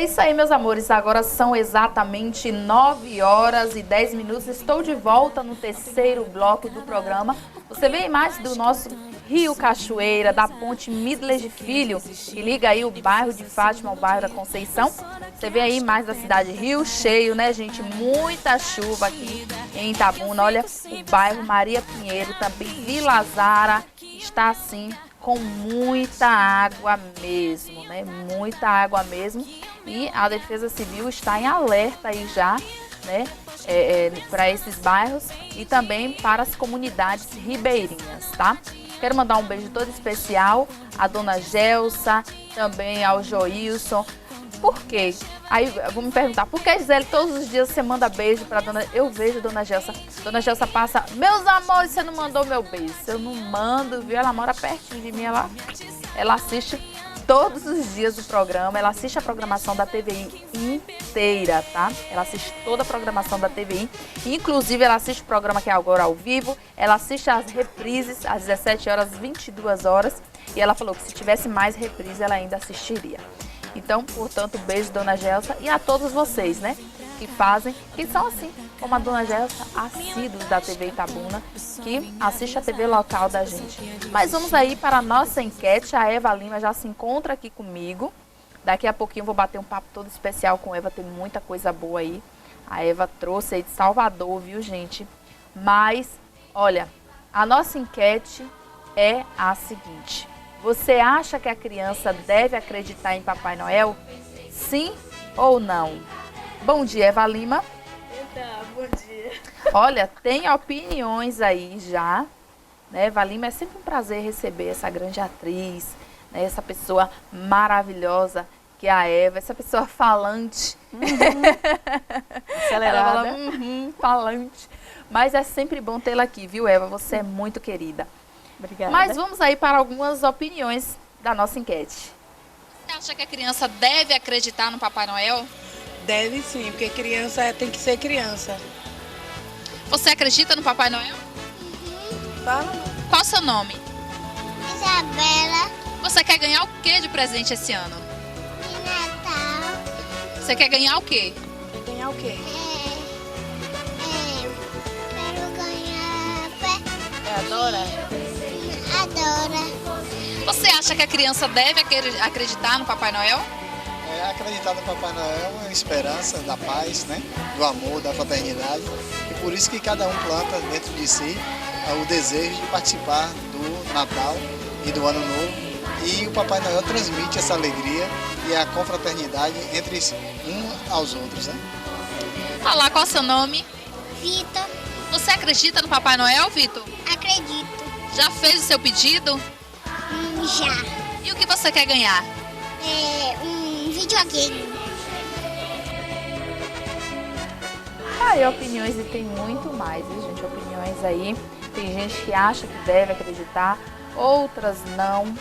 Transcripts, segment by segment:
É isso aí, meus amores. Agora são exatamente 9 horas e 10 minutos. Estou de volta no terceiro bloco do programa. Você vê a imagem do nosso Rio Cachoeira, da ponte Midler de Filho, que liga aí o bairro de Fátima ao bairro da Conceição. Você vê aí mais da cidade Rio cheio, né, gente? Muita chuva aqui em Itabuna. Olha, o bairro Maria Pinheiro, também Vila Zara, está assim com muita água mesmo, né? Muita água mesmo. E a Defesa Civil está em alerta aí já, né? Para esses bairros e também para as comunidades ribeirinhas, tá? Quero mandar um beijo todo especial à dona Gelsa, também ao Joilson. Por quê? Aí vou me perguntar, por que, Gisele, todos os dias você manda beijo pra dona... Eu vejo a dona Gelsa. Dona Gelsa passa, meus amores, você não mandou meu beijo. Eu não mando, viu? Ela mora pertinho de mim, ela assiste todos os dias o programa, ela assiste a programação da TVI inteira, tá? Ela assiste toda a programação da TVI, inclusive ela assiste o programa que é agora ao vivo, ela assiste as reprises às 17 horas, 22 horas, e ela falou que se tivesse mais reprise, ela ainda assistiria. Então, portanto, beijo, dona Gelsa, e a todos vocês, né, que fazem, que são assim, como a dona Gelsa, assíduos da TV Itabuna, que assiste a TV local da gente. Mas vamos aí para a nossa enquete. A Eva Lima já se encontra aqui comigo. Daqui a pouquinho eu vou bater um papo todo especial com a Eva, tem muita coisa boa aí. A Eva trouxe aí de Salvador, viu, gente? Mas, olha, a nossa enquete é a seguinte: você acha que a criança deve acreditar em Papai Noel? Sim ou não? Bom dia, Eva Lima. Então, bom dia. Olha, tem opiniões aí já, né? Eva Lima, é sempre um prazer receber essa grande atriz, né? Essa pessoa maravilhosa que é a Eva, essa pessoa falante. Acelerada. Ela fala, falante. Mas é sempre bom tê-la aqui, viu, Eva? Você é muito querida. Obrigada. Mas vamos aí para algumas opiniões da nossa enquete. Você acha que a criança deve acreditar no Papai Noel? Deve sim, porque criança tem que ser criança. Você acredita no Papai Noel? Fala. Qual o seu nome? Isabela, Você quer ganhar o que de presente esse ano? de Natal, Você quer ganhar o quê? Quer ganhar o quê? quero ganhar Adora? adora. Você acha que a criança deve acreditar no Papai Noel? Acreditar no Papai Noel é uma esperança da paz, né? Do amor, da fraternidade. E por isso que cada um planta dentro de si o desejo de participar do Natal e do Ano Novo. E o Papai Noel transmite essa alegria e a confraternidade entre um aos outros, né? Olá, qual o seu nome? Vitor, Você acredita no Papai Noel, Vitor? acredito. Já fez o seu pedido? Já. E o que você quer ganhar? Um videogame. Aí opiniões e tem muito mais, viu, gente? Opiniões aí. Tem gente que acha que deve acreditar, outras não,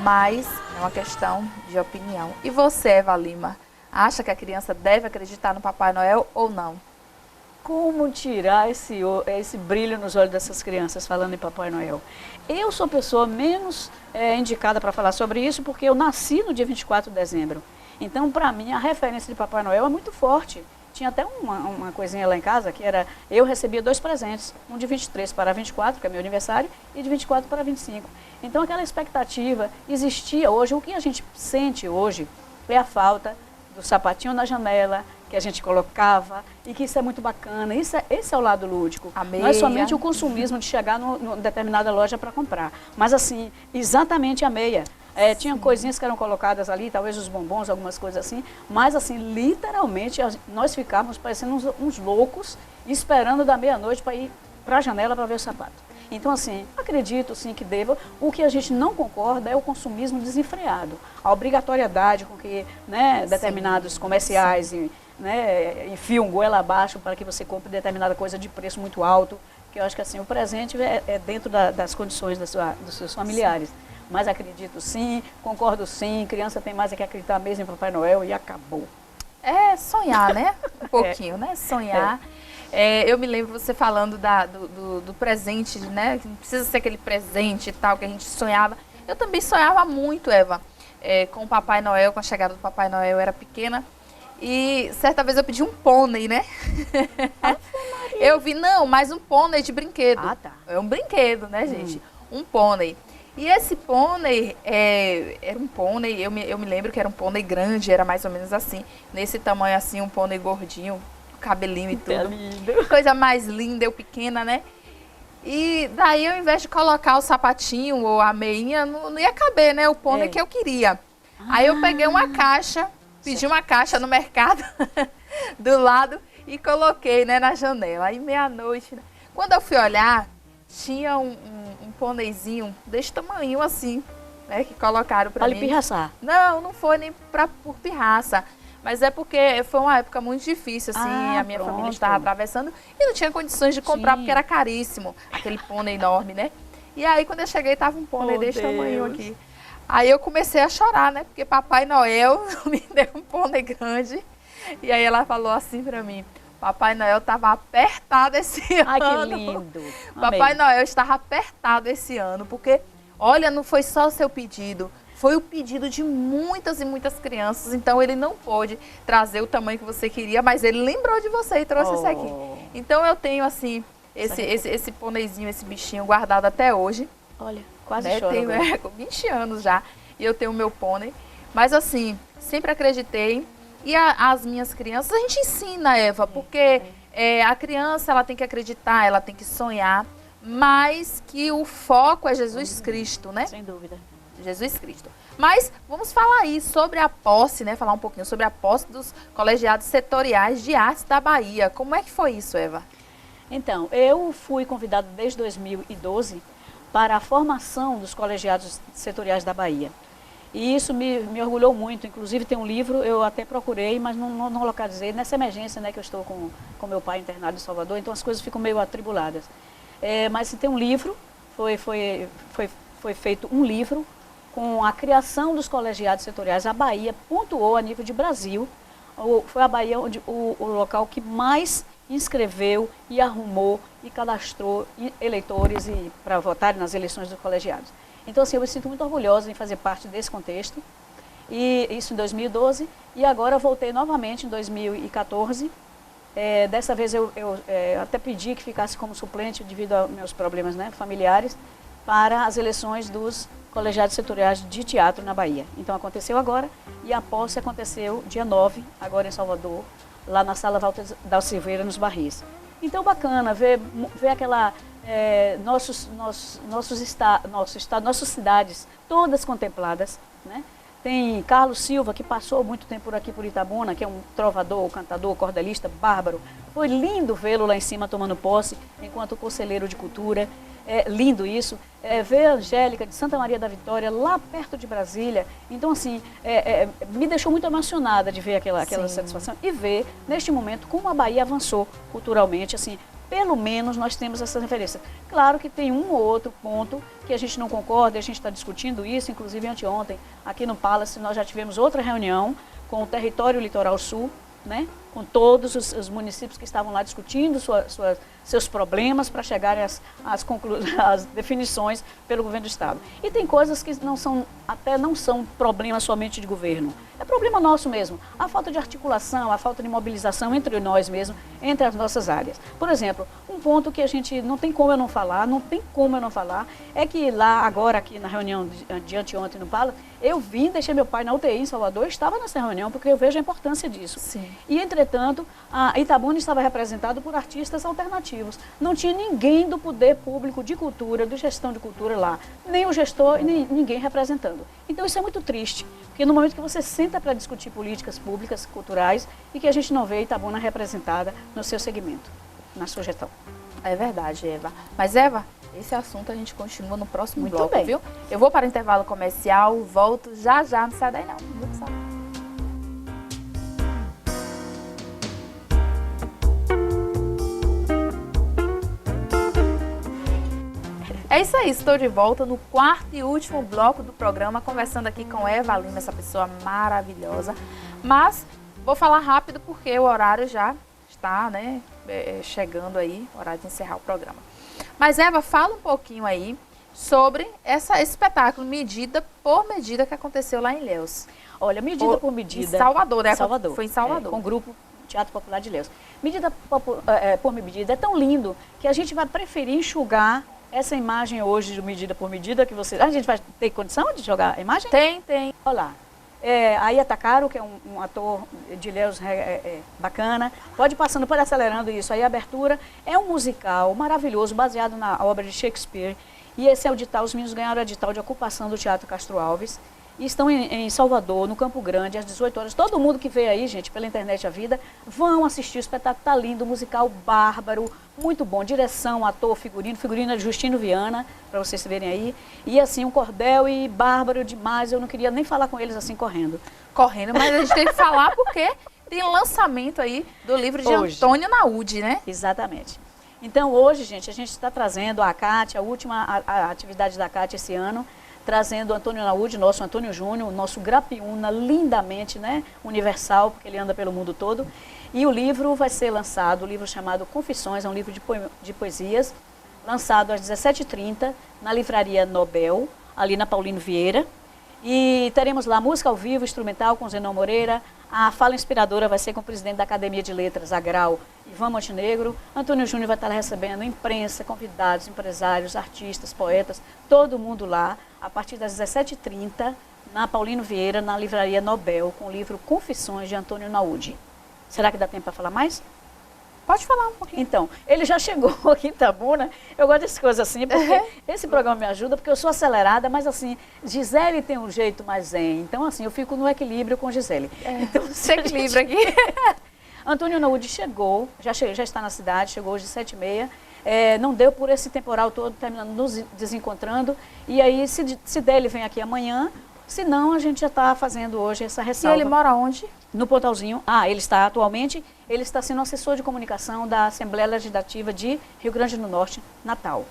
mas é uma questão de opinião. E você, Eva Lima, acha que a criança deve acreditar no Papai Noel ou não? Como tirar esse brilho nos olhos dessas crianças falando em Papai Noel? Eu sou a pessoa menos indicada para falar sobre isso, porque eu nasci no dia 24 de dezembro. Então, para mim, a referência de Papai Noel é muito forte. Tinha até uma coisinha lá em casa, que era, eu recebia 2 presentes, um de 23 para 24, que é meu aniversário, e de 24 para 25. Então, aquela expectativa existia hoje. O que a gente sente hoje é a falta do sapatinho na janela, que a gente colocava, e que isso é muito bacana. Esse é o lado lúdico. A meia. Não é somente o consumismo de chegar numa determinada loja para comprar, mas assim, exatamente a meia. Tinha coisinhas que eram colocadas ali, talvez os bombons, algumas coisas assim, mas assim, literalmente, nós ficávamos parecendo uns loucos, esperando da meia-noite para ir para a janela para ver o sapato. Então, assim, acredito sim que deva. O que a gente não concorda é o consumismo desenfreado. A obrigatoriedade com que, né, determinados comerciais enfiam goela abaixo para que você compre determinada coisa de preço muito alto, que eu acho que assim, o presente é dentro das condições dos seus familiares. Mas acredito sim, concordo sim, criança tem mais é que acreditar mesmo em Papai Noel e acabou. É sonhar, né? Um pouquinho, né? Sonhar. Eu me lembro você falando do presente, né? Não precisa ser aquele presente e tal que a gente sonhava. Eu também sonhava muito, Eva, com o Papai Noel, com a chegada do Papai Noel. Eu era pequena E certa vez eu pedi um pônei, né? Eu vi, não, mas um pônei de brinquedo. Ah, tá. É um brinquedo, né, gente? Um pônei. E esse pônei, era um pônei, eu me lembro que era um pônei grande, era mais ou menos assim, nesse tamanho assim, um pônei gordinho, cabelinho e tudo. Lindo. Coisa mais linda, eu pequena, né? E daí, ao invés de colocar o sapatinho ou a meinha, não ia caber, né? O pônei que eu queria. Aí eu peguei uma caixa, pedi uma caixa no mercado do lado e coloquei, né, na janela. Aí meia-noite, né? Quando eu fui olhar, tinha um pôneizinho desse tamanho assim, né, que colocaram pra mim. Pra lhe pirraçar. Não foi nem por pirraça. Mas é porque foi uma época muito difícil, assim, a minha família estava atravessando e não tinha condições de comprar porque era caríssimo, aquele pônei enorme, né? E aí, quando eu cheguei, tava um pônei desse tamanho aqui. Aí eu comecei a chorar, né? Porque Papai Noel me deu um pônei grande. E aí ela falou assim pra mim, Papai Noel estava apertado esse ano. Ai, que lindo. Papai Noel estava apertado esse ano, porque, olha, não foi só o seu pedido, foi o pedido de muitas e muitas crianças, então ele não pôde trazer o tamanho que você queria, mas ele lembrou de você e trouxe isso aqui. Então eu tenho, assim, esse pôneizinho, esse bichinho guardado até hoje. Olha, quase né? choro. Tenho com 20 anos já, e eu tenho o meu pônei. Mas assim, sempre acreditei. E as minhas crianças, a gente ensina, Eva, porque a criança ela tem que acreditar, ela tem que sonhar, mas que o foco é Jesus Cristo, né? Sem dúvida. Jesus Cristo. Mas vamos falar aí sobre a posse, né? Falar um pouquinho sobre a posse dos colegiados setoriais de artes da Bahia. Como é que foi isso, Eva? Então, eu fui convidada desde 2012 para a formação dos colegiados setoriais da Bahia. E isso me orgulhou muito. Inclusive tem um livro, eu até procurei, mas não localizei. Nessa emergência, né, que eu estou com meu pai internado em Salvador, então as coisas ficam meio atribuladas. Mas tem um livro, foi feito um livro com a criação dos colegiados setoriais. A Bahia pontuou a nível de Brasil. Foi a Bahia o local que mais inscreveu e arrumou e cadastrou eleitores para votarem nas eleições dos colegiados. Então, assim, eu me sinto muito orgulhosa em fazer parte desse contexto, e isso em 2012, e agora voltei novamente em 2014. Dessa vez eu até pedi que ficasse como suplente devido aos meus problemas, né, familiares, para as eleições dos colegiados setoriais de teatro na Bahia. Então aconteceu agora, e a posse aconteceu dia 9, agora em Salvador, lá na Sala Walter da Silveira, nos Barris. Então bacana ver aquela... nossas cidades todas contempladas, né? Tem Carlos Silva, que passou muito tempo por aqui por Itabuna, que é um trovador, cantador, cordelista bárbaro. Foi lindo vê-lo lá em cima tomando posse enquanto conselheiro de cultura. Lindo isso. Ver a Angélica de Santa Maria da Vitória, lá perto de Brasília. Então, assim, me deixou muito emocionada de ver aquela satisfação e ver, neste momento, como a Bahia avançou culturalmente, assim. Pelo menos nós temos essa referência. Claro que tem um ou outro ponto que a gente não concorda, a gente está discutindo isso, inclusive anteontem, aqui no Palace, nós já tivemos outra reunião com o Território Litoral Sul, né? Com todos os municípios que estavam lá discutindo seus problemas para chegarem às definições pelo governo do Estado. E tem coisas que não são problemas somente de governo. É problema nosso mesmo. A falta de articulação, a falta de mobilização entre nós mesmos, entre as nossas áreas. Por exemplo, um ponto que a gente não tem como eu não falar, é que lá agora, aqui na reunião de anteontem no Pala, eu deixei meu pai na UTI em Salvador, eu estava nessa reunião porque eu vejo a importância disso. Sim. E, entretanto, a Itabuna estava representado por artistas alternativos. Não tinha ninguém do poder público de cultura, de gestão de cultura lá. Nem o gestor, nem ninguém representando. Então isso é muito triste, porque no momento que você senta para discutir políticas públicas, culturais, e que a gente não vê a Itabuna representada no seu segmento, na sua gestão. É verdade, Eva. Mas, Eva, esse assunto a gente continua no próximo Muito bloco, bem. viu? Eu vou para o intervalo comercial, volto já, não sai daí não. Muito só. É isso aí, estou de volta no quarto e último bloco do programa, conversando aqui com Eva Lima, essa pessoa maravilhosa. Mas vou falar rápido porque o horário já está, né, chegando aí, horário de encerrar o programa. Mas, Eva, fala um pouquinho aí sobre esse espetáculo Medida por Medida que aconteceu lá em Ilhéus. Olha, medida por medida. Em Salvador, né? Salvador. Foi em Salvador. Com o grupo Teatro Popular de Ilhéus. Medida por medida é tão lindo que a gente vai preferir enxugar essa imagem hoje de medida por medida que você... A gente vai ter condição de jogar a imagem? Tem. Olha lá. Aí Atacaro, que é um ator de Ilhéus bacana. Pode ir passando, pode ir acelerando isso. Aí a abertura é um musical maravilhoso, baseado na obra de Shakespeare. E esse é o edital, os meninos ganharam o edital de ocupação do Teatro Castro Alves. E estão em Salvador, no Campo Grande, às 18 horas. Todo mundo que veio aí, gente, pela internet a vida, vão assistir o espetáculo. Tá lindo, musical bárbaro, muito bom. Direção, ator, figurino é de Justino Viana, para vocês verem aí. E assim, um cordel e bárbaro demais. Eu não queria nem falar com eles assim, correndo. Mas a gente tem que falar porque tem lançamento aí do livro de Hoje. Antônio Naúde, né? Exatamente. Então, hoje, gente, a gente está trazendo a CAT, a última atividade da CAT esse ano, trazendo o Antônio Naúde, nosso Antônio Júnior, nosso Grapiúna, lindamente, né, universal, porque ele anda pelo mundo todo. E o livro vai ser lançado, o livro chamado Confissões, é um livro de poesias, lançado às 17h30 na Livraria Nobel, ali na Paulino Vieira. E teremos lá música ao vivo, instrumental com Zenon Moreira. A fala inspiradora vai ser com o presidente da Academia de Letras, Agral, Ivan Montenegro. Antônio Júnior vai estar recebendo imprensa, convidados, empresários, artistas, poetas, todo mundo lá, a partir das 17h30, na Paulino Vieira, na Livraria Nobel, com o livro Confissões de Antônio Naúde. Será que dá tempo para falar mais? Pode falar um pouquinho. Então, ele já chegou aqui em Itabuna. Eu gosto dessas coisas assim, porque esse programa me ajuda, porque eu sou acelerada, mas assim, Gisele tem um jeito mais zen. Então, assim, eu fico no equilíbrio com Gisele. Então, Você equilibra aqui. Antônio Naúde chegou, já está na cidade, chegou hoje às 7h30. Não deu por esse temporal todo, terminando nos desencontrando. E aí, se der, ele vem aqui amanhã. Se não, a gente já está fazendo hoje essa E ressalva. ele mora onde? No Pontalzinho. Ele está atualmente, ele está sendo assessor de comunicação da Assembleia Legislativa de Rio Grande do Norte, Natal.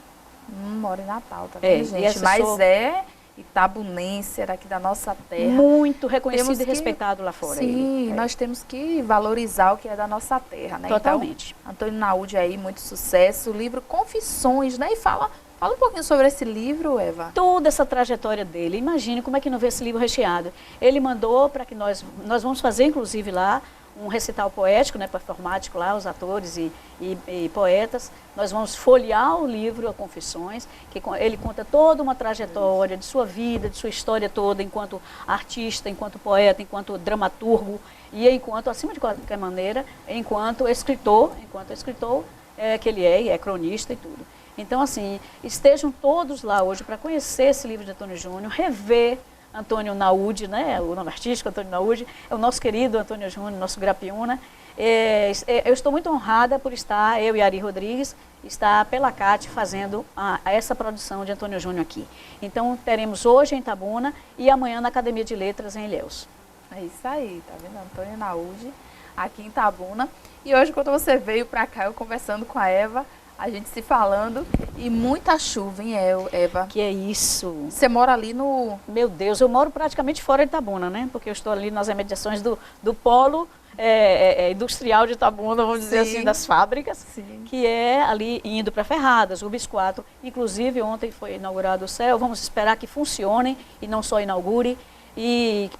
Mora em Natal, tá vendo, E gente? assessor... Mas é itabunense, era aqui da nossa terra. Muito reconhecido Temos e que- respeitado lá fora. Sim, ele. nós temos que valorizar o que é da nossa terra, né? Totalmente. Então, Antônio Naúde aí, muito sucesso. O livro Confissões, né? E fala um pouquinho sobre esse livro, Eva. Toda essa trajetória dele, imagine como é que não vê esse livro recheado. Ele mandou para que nós vamos fazer, inclusive, lá, um recital poético, né, performático lá, os atores e poetas. Nós vamos folhear o livro, a Confissões, que ele conta toda uma trajetória de sua vida, de sua história toda, enquanto artista, enquanto poeta, enquanto dramaturgo e enquanto, acima de qualquer maneira, enquanto escritor que ele é, e é cronista e tudo. Então, assim, estejam todos lá hoje para conhecer esse livro de Antônio Júnior, rever Antônio Naúde, né, o nome artístico Antônio Naúde, é o nosso querido Antônio Júnior, nosso Grapiúna. Eu estou muito honrada por estar, eu e Ari Rodrigues, estar pela CAT fazendo essa produção de Antônio Júnior aqui. Então, teremos hoje em Itabuna e amanhã na Academia de Letras em Ilhéus. É isso aí, tá vendo? Antônio Naúde, aqui em Itabuna. E hoje, quando você veio pra cá, eu conversando com a Eva, a gente se falando, e muita chuva, hein, Eva? Que é isso? Você mora ali no... Meu Deus, eu moro praticamente fora de Itabuna, né? Porque eu estou ali nas imediações do polo industrial de Itabuna, vamos dizer Sim. assim, das fábricas, Sim. que é ali indo para Ferradas, Rubis 4. Inclusive, ontem foi inaugurado o céu, vamos esperar que funcione e não só inaugure.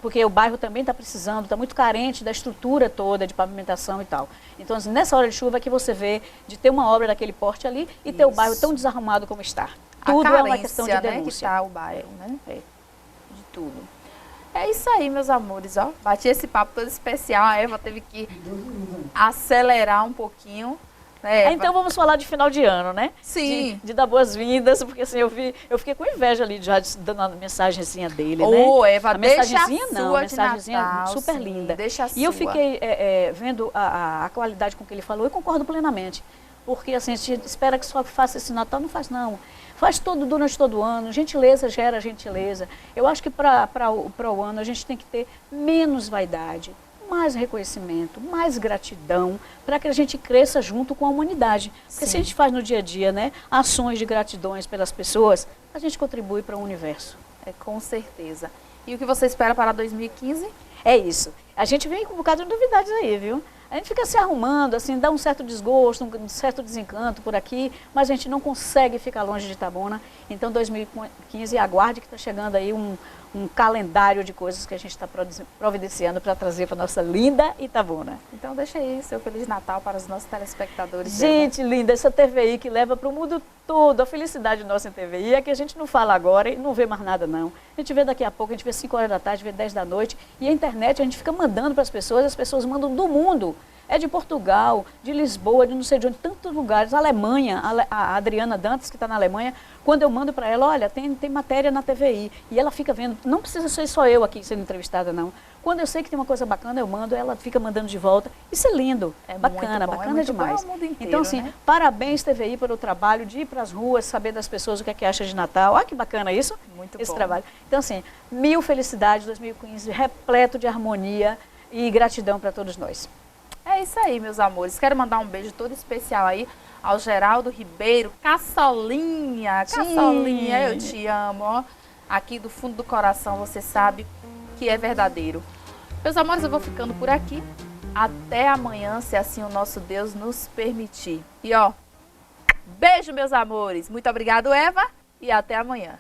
Porque o bairro também está precisando, está muito carente da estrutura toda de pavimentação e tal. Então, assim, nessa hora de chuva é que você vê de ter uma obra daquele porte ali e ter o bairro tão desarrumado como está. Tudo a é uma questão de carência, né, que denúncia. tá o bairro, né? De tudo. É isso aí, meus amores, ó. Bati esse papo todo especial, a Eva teve que acelerar um pouquinho. Né, Eva? Então vamos falar de final de ano, né? Sim. De dar boas-vindas, porque assim, eu fiquei com inveja ali, já dando a mensagenzinha dele, Ô, né? Eva, a deixa mensagenzinha a não, sua a de mensagenzinha Natal, super sim, linda. deixa a E eu sua. fiquei vendo a qualidade com que ele falou e concordo plenamente. Porque assim, a gente espera que só faça esse Natal, não faz não. Faz durante todo o ano, gentileza gera gentileza. Eu acho que para o ano a gente tem que ter menos vaidade, mais reconhecimento, mais gratidão, para que a gente cresça junto com a humanidade. Porque Sim. se a gente faz no dia a dia, né, ações de gratidões pelas pessoas, a gente contribui para o universo. Com certeza. E o que você espera para 2015? É isso. A gente vem com um bocado de novidades aí, viu? A gente fica se arrumando, assim, dá um certo desgosto, um certo desencanto por aqui, mas a gente não consegue ficar longe de Itabuna. Então, 2015, aguarde que está chegando aí um calendário de coisas que a gente está providenciando para trazer para nossa linda Itabuna. Então deixa aí seu Feliz Natal para os nossos telespectadores. Gente linda, essa TVI que leva para o mundo todo a felicidade nossa em TVI é que a gente não fala agora e não vê mais nada não. A gente vê daqui a pouco, a gente vê 5 horas da tarde, vê 10 da noite e a internet a gente fica mandando para as pessoas mandam do mundo. É de Portugal, de Lisboa, de não sei de onde, tantos lugares, Alemanha, a Adriana Dantas, que está na Alemanha, quando eu mando para ela, olha, tem matéria na TVI, e ela fica vendo, não precisa ser só eu aqui sendo entrevistada, não. Quando eu sei que tem uma coisa bacana, eu mando, ela fica mandando de volta. Isso é lindo, bacana, bacana demais. Inteiro, então, assim, né? Parabéns TVI pelo trabalho de ir para as ruas, saber das pessoas o que é que acha de Natal. Olha que bacana isso, esse trabalho. Então, assim, mil felicidades, 2015, repleto de harmonia e gratidão para todos nós. É isso aí, meus amores. Quero mandar um beijo todo especial aí ao Geraldo Ribeiro. Caçolinha, Caçolinha, eu te amo, ó. Aqui do fundo do coração, você sabe que é verdadeiro. Meus amores, eu vou ficando por aqui. Até amanhã, se assim o nosso Deus nos permitir. E ó, beijo, meus amores. Muito obrigado, Eva, e até amanhã.